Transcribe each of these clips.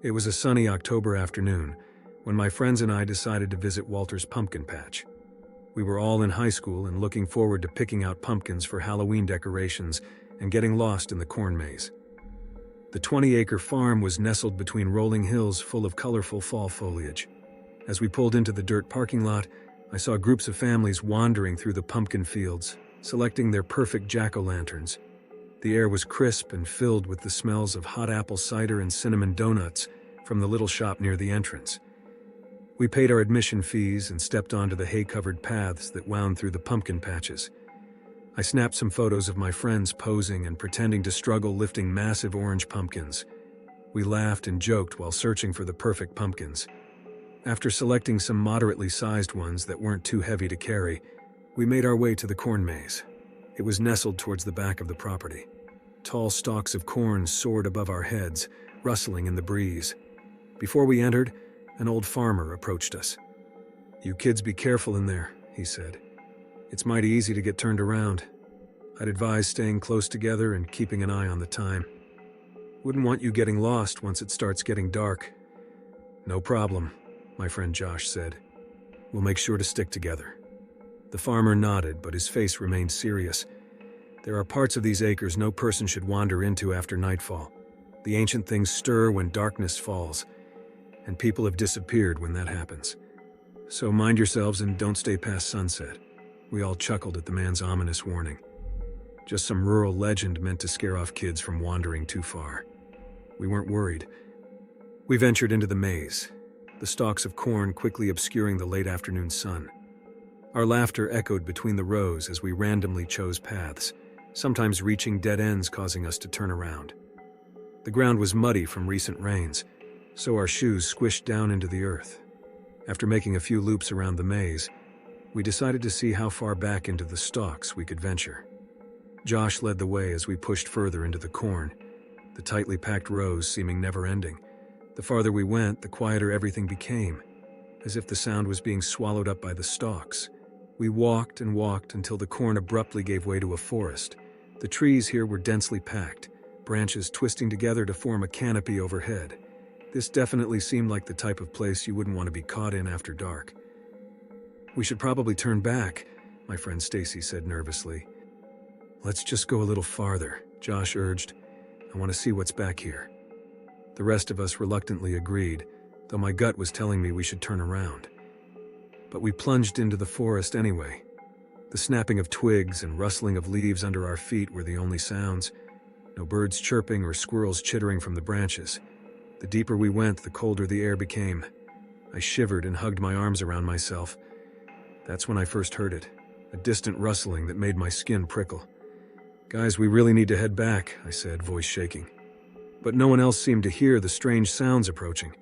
It was a sunny October afternoon when my friends and I decided to visit Walter's pumpkin patch. We were all in high school and looking forward to picking out pumpkins for Halloween decorations and getting lost in the corn maze. The 20-acre farm was nestled between rolling hills full of colorful fall foliage. As we pulled into the dirt parking lot, I saw groups of families wandering through the pumpkin fields, selecting their perfect jack-o'-lanterns. The air was crisp and filled with the smells of hot apple cider and cinnamon donuts from the little shop near the entrance. We paid our admission fees and stepped onto the hay-covered paths that wound through the pumpkin patches. I snapped some photos of my friends posing and pretending to struggle lifting massive orange pumpkins. We laughed and joked while searching for the perfect pumpkins. After selecting some moderately sized ones that weren't too heavy to carry, we made our way to the corn maze. It was nestled towards the back of the property. Tall stalks of corn soared above our heads, rustling in the breeze. Before we entered, an old farmer approached us. "You kids be careful in there," he said. "It's mighty easy to get turned around. I'd advise staying close together and keeping an eye on the time. Wouldn't want you getting lost once it starts getting dark." "No problem," my friend Josh said. "We'll make sure to stick together." The farmer nodded, but his face remained serious. There are parts of these acres no person should wander into after nightfall. The ancient things stir when darkness falls, and people have disappeared when that happens. So mind yourselves and don't stay past sunset. We all chuckled at the man's ominous warning. Just some rural legend meant to scare off kids from wandering too far. We weren't worried. We ventured into the maze, the stalks of corn quickly obscuring the late afternoon sun. Our laughter echoed between the rows as we randomly chose paths, sometimes reaching dead ends causing us to turn around. The ground was muddy from recent rains, so our shoes squished down into the earth. After making a few loops around the maze, we decided to see how far back into the stalks we could venture. Josh led the way as we pushed further into the corn, the tightly packed rows seeming never-ending. The farther we went, the quieter everything became, as if the sound was being swallowed up by the stalks. We walked and walked until the corn abruptly gave way to a forest. The trees here were densely packed, branches twisting together to form a canopy overhead. This definitely seemed like the type of place you wouldn't want to be caught in after dark. "We should probably turn back," my friend Stacy said nervously. "Let's just go a little farther," Josh urged. "I want to see what's back here." The rest of us reluctantly agreed, though my gut was telling me we should turn around. But we plunged into the forest anyway. The snapping of twigs and rustling of leaves under our feet were the only sounds. No birds chirping or squirrels chittering from the branches. The deeper we went, the colder the air became. I shivered and hugged my arms around myself. That's when I first heard it, a distant rustling that made my skin prickle. "Guys, we really need to head back," I said, voice shaking. But no one else seemed to hear the strange sounds approaching.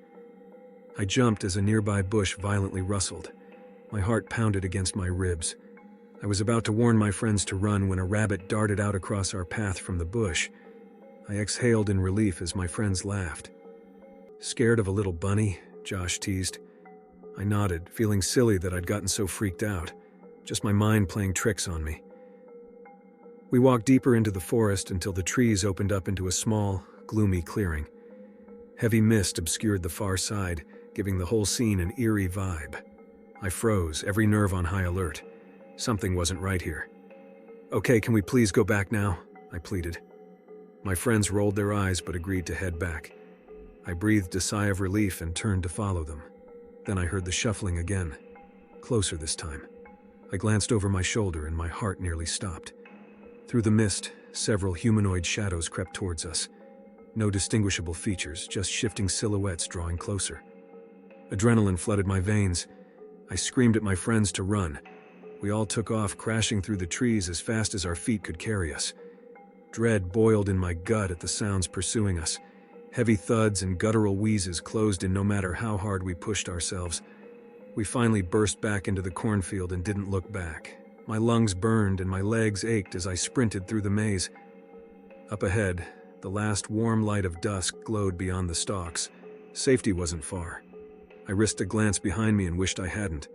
I jumped as a nearby bush violently rustled. My heart pounded against my ribs. I was about to warn my friends to run when a rabbit darted out across our path from the bush. I exhaled in relief as my friends laughed. "Scared of a little bunny?" Josh teased. I nodded, feeling silly that I'd gotten so freaked out. Just my mind playing tricks on me. We walked deeper into the forest until the trees opened up into a small, gloomy clearing. Heavy mist obscured the far side, giving the whole scene an eerie vibe. I froze, every nerve on high alert. Something wasn't right here. "Okay, can we please go back now?" I pleaded. My friends rolled their eyes but agreed to head back. I breathed a sigh of relief and turned to follow them. Then I heard the shuffling again, closer this time. I glanced over my shoulder and my heart nearly stopped. Through the mist, several humanoid shadows crept towards us. No distinguishable features, just shifting silhouettes drawing closer. Adrenaline flooded my veins. I screamed at my friends to run. We all took off, crashing through the trees as fast as our feet could carry us. Dread boiled in my gut at the sounds pursuing us. Heavy thuds and guttural wheezes closed in no matter how hard we pushed ourselves. We finally burst back into the cornfield and didn't look back. My lungs burned and my legs ached as I sprinted through the maze. Up ahead, the last warm light of dusk glowed beyond the stalks. Safety wasn't far. I risked a glance behind me and wished I hadn't.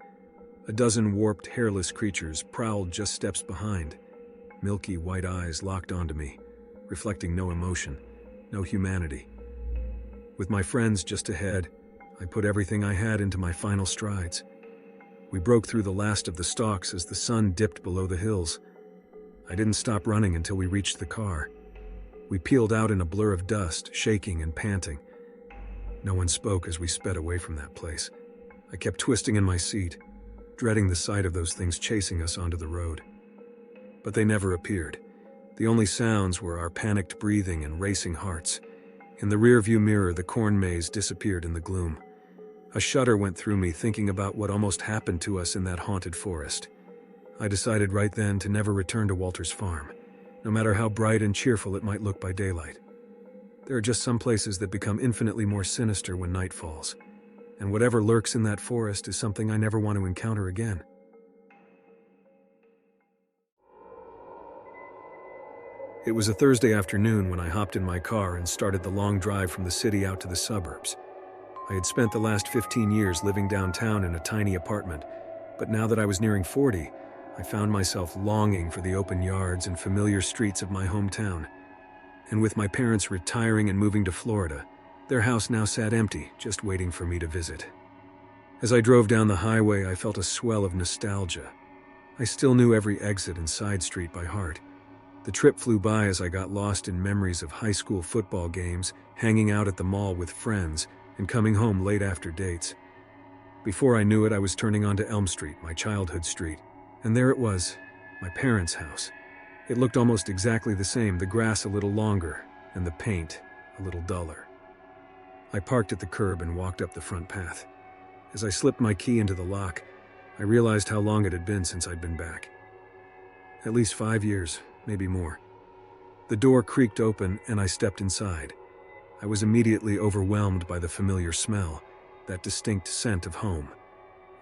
A dozen warped, hairless creatures prowled just steps behind. Milky white eyes locked onto me, reflecting no emotion, no humanity. With my friends just ahead, I put everything I had into my final strides. We broke through the last of the stalks as the sun dipped below the hills. I didn't stop running until we reached the car. We peeled out in a blur of dust, shaking and panting. No one spoke as we sped away from that place. I kept twisting in my seat, dreading the sight of those things chasing us onto the road. But they never appeared. The only sounds were our panicked breathing and racing hearts. In the rearview mirror, the corn maze disappeared in the gloom. A shudder went through me thinking about what almost happened to us in that haunted forest. I decided right then to never return to Walter's farm, no matter how bright and cheerful it might look by daylight. There are just some places that become infinitely more sinister when night falls, and whatever lurks in that forest is something I never want to encounter again. It was a Thursday afternoon when I hopped in my car and started the long drive from the city out to the suburbs. I had spent the last 15 years living downtown in a tiny apartment, but now that I was nearing 40, I found myself longing for the open yards and familiar streets of my hometown. And with my parents retiring and moving to Florida, their house now sat empty, just waiting for me to visit. As I drove down the highway, I felt a swell of nostalgia. I still knew every exit and side street by heart. The trip flew by as I got lost in memories of high school football games, hanging out at the mall with friends, and coming home late after dates. Before I knew it, I was turning onto Elm Street, my childhood street, and there it was, my parents' house. It looked almost exactly the same, the grass a little longer, and the paint a little duller. I parked at the curb and walked up the front path. As I slipped my key into the lock, I realized how long it had been since I'd been back. At least 5 years, maybe more. The door creaked open and I stepped inside. I was immediately overwhelmed by the familiar smell, that distinct scent of home.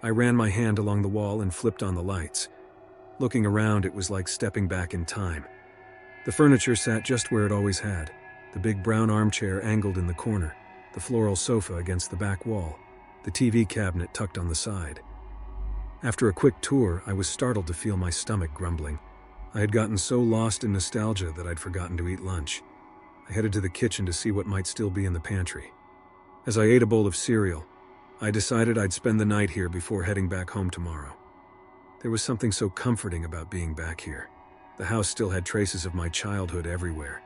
I ran my hand along the wall and flipped on the lights. Looking around, it was like stepping back in time. The furniture sat just where it always had, the big brown armchair angled in the corner, the floral sofa against the back wall, the TV cabinet tucked on the side. After a quick tour, I was startled to feel my stomach grumbling. I had gotten so lost in nostalgia that I'd forgotten to eat lunch. I headed to the kitchen to see what might still be in the pantry. As I ate a bowl of cereal, I decided I'd spend the night here before heading back home tomorrow. There was something so comforting about being back here. The house still had traces of my childhood everywhere.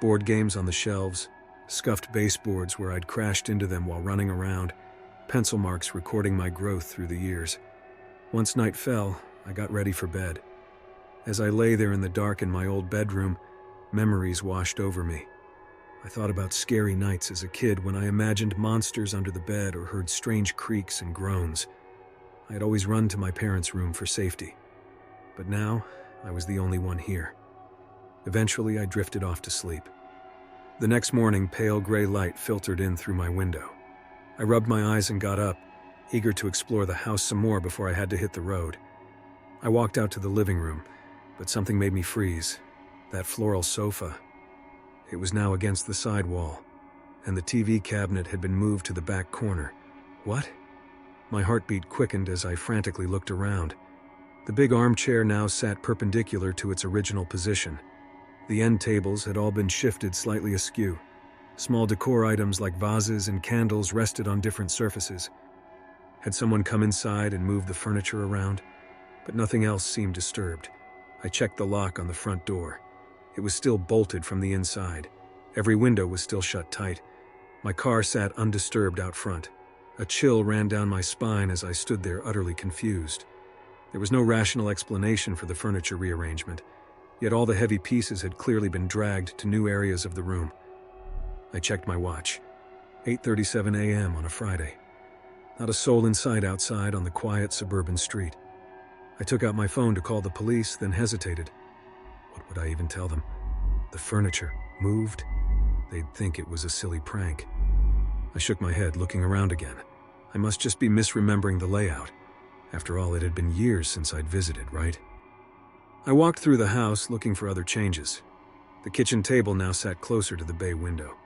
Board games on the shelves, scuffed baseboards where I'd crashed into them while running around, pencil marks recording my growth through the years. Once night fell, I got ready for bed. As I lay there in the dark in my old bedroom, memories washed over me. I thought about scary nights as a kid when I imagined monsters under the bed or heard strange creaks and groans. I had always run to my parents' room for safety. But now, I was the only one here. Eventually, I drifted off to sleep. The next morning, pale gray light filtered in through my window. I rubbed my eyes and got up, eager to explore the house some more before I had to hit the road. I walked out to the living room, but something made me freeze. That floral sofa. It was now against the side wall, and the TV cabinet had been moved to the back corner. What? My heartbeat quickened as I frantically looked around. The big armchair now sat perpendicular to its original position. The end tables had all been shifted slightly askew. Small decor items like vases and candles rested on different surfaces. Had someone come inside and moved the furniture around? But nothing else seemed disturbed. I checked the lock on the front door. It was still bolted from the inside. Every window was still shut tight. My car sat undisturbed out front. A chill ran down my spine as I stood there utterly confused. There was no rational explanation for the furniture rearrangement, yet all the heavy pieces had clearly been dragged to new areas of the room. I checked my watch. 8:37 a.m. on a Friday. Not a soul in sight outside on the quiet suburban street. I took out my phone to call the police, then hesitated. What would I even tell them? The furniture moved? They'd think it was a silly prank. I shook my head, looking around again. I must just be misremembering the layout. After all, it had been years since I'd visited, right? I walked through the house, looking for other changes. The kitchen table now sat closer to the bay window.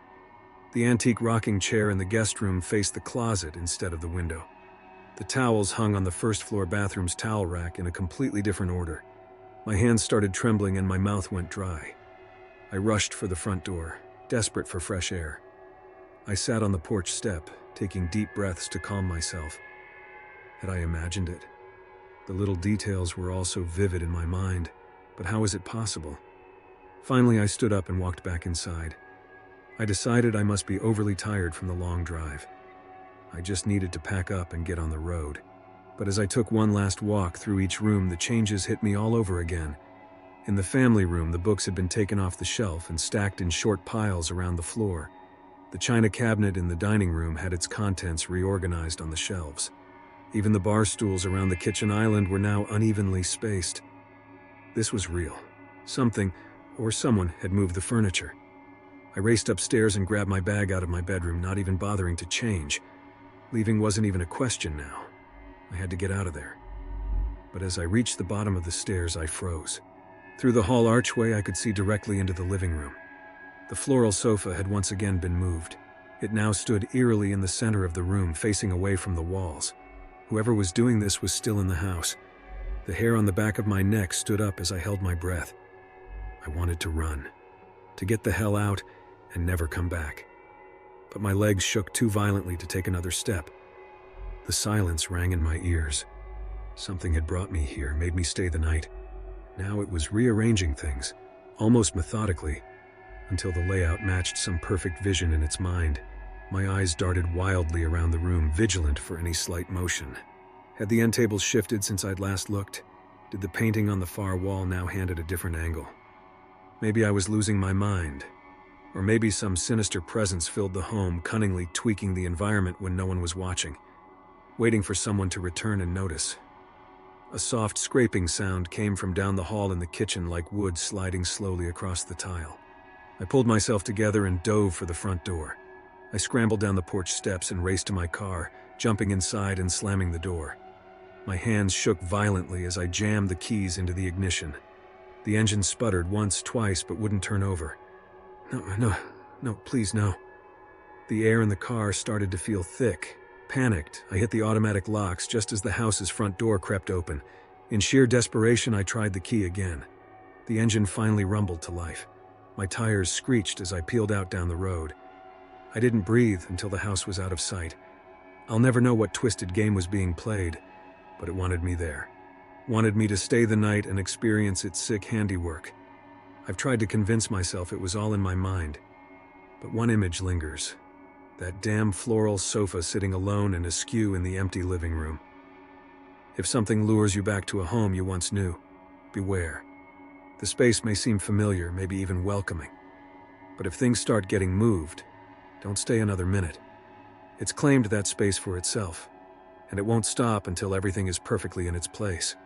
The antique rocking chair in the guest room faced the closet instead of the window. The towels hung on the first-floor bathroom's towel rack in a completely different order. My hands started trembling and my mouth went dry. I rushed for the front door, desperate for fresh air. I sat on the porch step, taking deep breaths to calm myself. Had I imagined it? The little details were all so vivid in my mind, but how was it possible? Finally, I stood up and walked back inside. I decided I must be overly tired from the long drive. I just needed to pack up and get on the road. But as I took one last walk through each room, the changes hit me all over again. In the family room, the books had been taken off the shelf and stacked in short piles around the floor. The china cabinet in the dining room had its contents reorganized on the shelves. Even the bar stools around the kitchen island were now unevenly spaced. This was real. Something, or someone, had moved the furniture. I raced upstairs and grabbed my bag out of my bedroom, not even bothering to change. Leaving wasn't even a question now. I had to get out of there. But as I reached the bottom of the stairs, I froze. Through the hall archway, I could see directly into the living room. The floral sofa had once again been moved. It now stood eerily in the center of the room, facing away from the walls. Whoever was doing this was still in the house. The hair on the back of my neck stood up as I held my breath. I wanted to run, to get the hell out and never come back. But my legs shook too violently to take another step. The silence rang in my ears. Something had brought me here, made me stay the night. Now it was rearranging things, almost methodically, until the layout matched some perfect vision in its mind. My eyes darted wildly around the room, vigilant for any slight motion. Had the end tables shifted since I'd last looked? Did the painting on the far wall now hand at a different angle? Maybe I was losing my mind. Or maybe some sinister presence filled the home, cunningly tweaking the environment when no one was watching, waiting for someone to return and notice. A soft scraping sound came from down the hall in the kitchen, like wood sliding slowly across the tile. I pulled myself together and dove for the front door. I scrambled down the porch steps and raced to my car, jumping inside and slamming the door. My hands shook violently as I jammed the keys into the ignition. The engine sputtered once, twice, but wouldn't turn over. No, please, no. The air in the car started to feel thick. Panicked, I hit the automatic locks just as the house's front door crept open. In sheer desperation, I tried the key again. The engine finally rumbled to life. My tires screeched as I peeled out down the road. I didn't breathe until the house was out of sight. I'll never know what twisted game was being played, but it wanted me there. Wanted me to stay the night and experience its sick handiwork. I've tried to convince myself it was all in my mind, but one image lingers. That damn floral sofa sitting alone and askew in the empty living room. If something lures you back to a home you once knew, beware. The space may seem familiar, maybe even welcoming. But if things start getting moved, don't stay another minute. It's claimed that space for itself, and it won't stop until everything is perfectly in its place.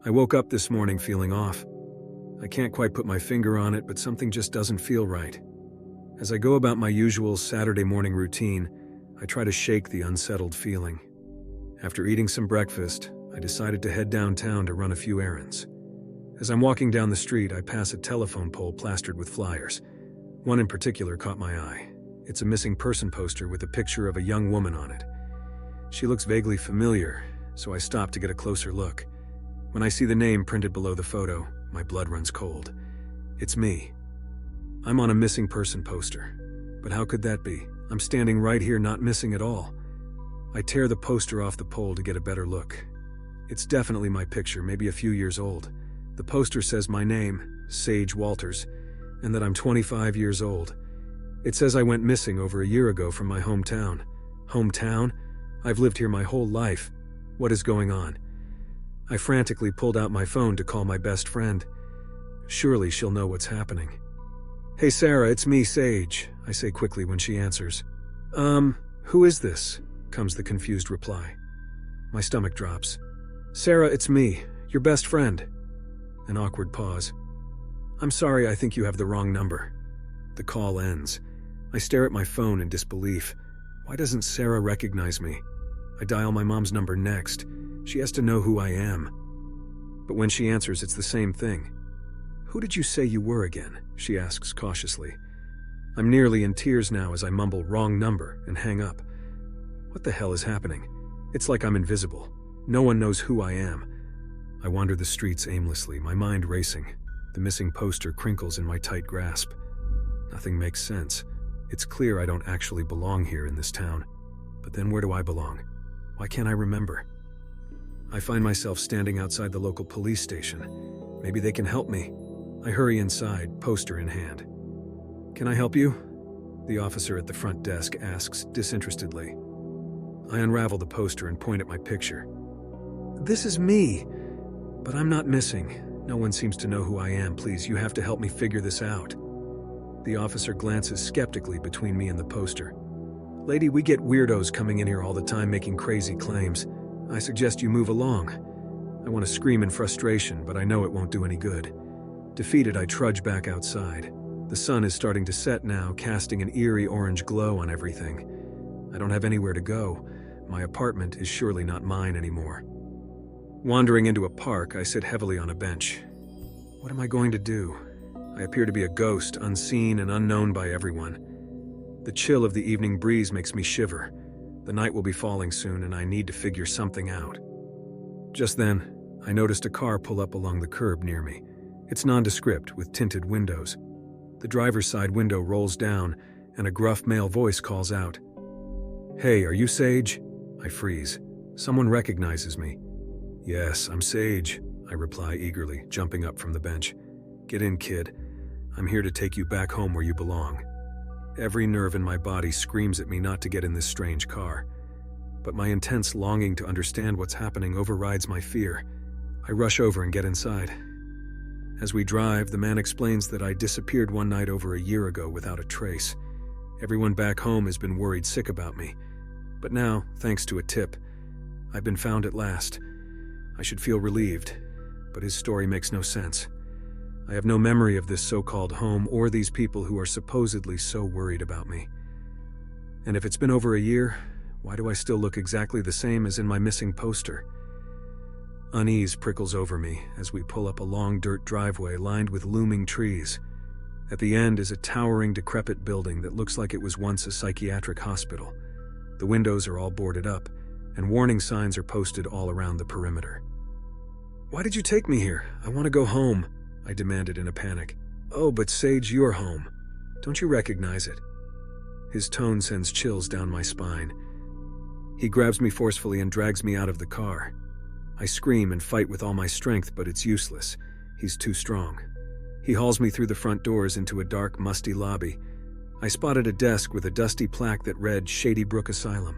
I woke up this morning feeling off. I can't quite put my finger on it, but something just doesn't feel right. As I go about my usual Saturday morning routine, I try to shake the unsettled feeling. After eating some breakfast, I decided to head downtown to run a few errands. As I'm walking down the street, I pass a telephone pole plastered with flyers. One in particular caught my eye. It's a missing person poster with a picture of a young woman on it. She looks vaguely familiar, so I stop to get a closer look. When I see the name printed below the photo, my blood runs cold. It's me. I'm on a missing person poster. But how could that be? I'm standing right here, not missing at all. I tear the poster off the pole to get a better look. It's definitely my picture, maybe a few years old. The poster says my name, Sage Walters, and that I'm 25 years old. It says I went missing over a year ago from my hometown. Hometown? I've lived here my whole life. What is going on? I frantically pulled out my phone to call my best friend. Surely she'll know what's happening. "Hey Sarah, it's me, Sage," I say quickly when she answers. Who is this?" comes the confused reply. My stomach drops. "Sarah, it's me, your best friend." An awkward pause. "I'm sorry, I think you have the wrong number." The call ends. I stare at my phone in disbelief. Why doesn't Sarah recognize me? I dial my mom's number next. She has to know who I am. But when she answers, it's the same thing. "Who did you say you were again?" she asks cautiously. I'm nearly in tears now as I mumble "wrong number" and hang up. What the hell is happening? It's like I'm invisible. No one knows who I am. I wander the streets aimlessly, my mind racing. The missing poster crinkles in my tight grasp. Nothing makes sense. It's clear I don't actually belong here in this town. But then where do I belong? Why can't I remember? I find myself standing outside the local police station. Maybe they can help me. I hurry inside, poster in hand. "Can I help you?" the officer at the front desk asks disinterestedly. I unravel the poster and point at my picture. "This is me, but I'm not missing. No one seems to know who I am. Please, you have to help me figure this out." The officer glances skeptically between me and the poster. "Lady, we get weirdos coming in here all the time making crazy claims. I suggest you move along." I want to scream in frustration, but I know it won't do any good. Defeated, I trudge back outside. The sun is starting to set now, casting an eerie orange glow on everything. I don't have anywhere to go. My apartment is surely not mine anymore. Wandering into a park, I sit heavily on a bench. What am I going to do? I appear to be a ghost, unseen and unknown by everyone. The chill of the evening breeze makes me shiver. The night will be falling soon, and I need to figure something out. Just then, I noticed a car pull up along the curb near me. It's nondescript, with tinted windows. The driver's side window rolls down, and a gruff male voice calls out, "Hey, are you Sage?" I freeze. Someone recognizes me. "Yes, I'm Sage," I reply eagerly, jumping up from the bench. "Get in, kid. I'm here to take you back home where you belong." Every nerve in my body screams at me not to get in this strange car. But my intense longing to understand what's happening overrides my fear. I rush over and get inside. As we drive, the man explains that I disappeared one night over a year ago without a trace. Everyone back home has been worried sick about me. But now, thanks to a tip, I've been found at last. I should feel relieved, but his story makes no sense. I have no memory of this so-called home or these people who are supposedly so worried about me. And if it's been over a year, why do I still look exactly the same as in my missing poster? Unease prickles over me as we pull up a long dirt driveway lined with looming trees. At the end is a towering, decrepit building that looks like it was once a psychiatric hospital. The windows are all boarded up, and warning signs are posted all around the perimeter. "Why did you take me here? I want to go home," I demanded in a panic. "Oh, but Sage, you're home. Don't you recognize it?" His tone sends chills down my spine. He grabs me forcefully and drags me out of the car. I scream and fight with all my strength, but it's useless. He's too strong. He hauls me through the front doors into a dark, musty lobby. I spotted a desk with a dusty plaque that read Shady Brook Asylum.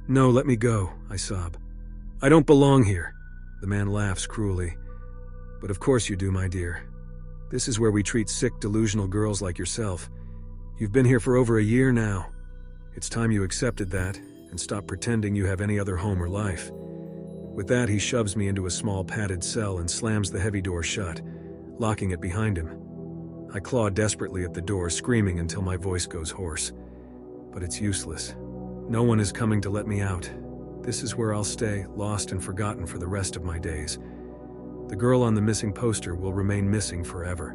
"No, let me go," I sob. "I don't belong here." The man laughs cruelly. "But of course you do, my dear. This is where we treat sick, delusional girls like yourself. You've been here for over a year now. It's time you accepted that and stopped pretending you have any other home or life." With that, he shoves me into a small padded cell and slams the heavy door shut, locking it behind him. I claw desperately at the door, screaming until my voice goes hoarse. But it's useless. No one is coming to let me out. This is where I'll stay, lost and forgotten for the rest of my days. The girl on the missing poster will remain missing forever.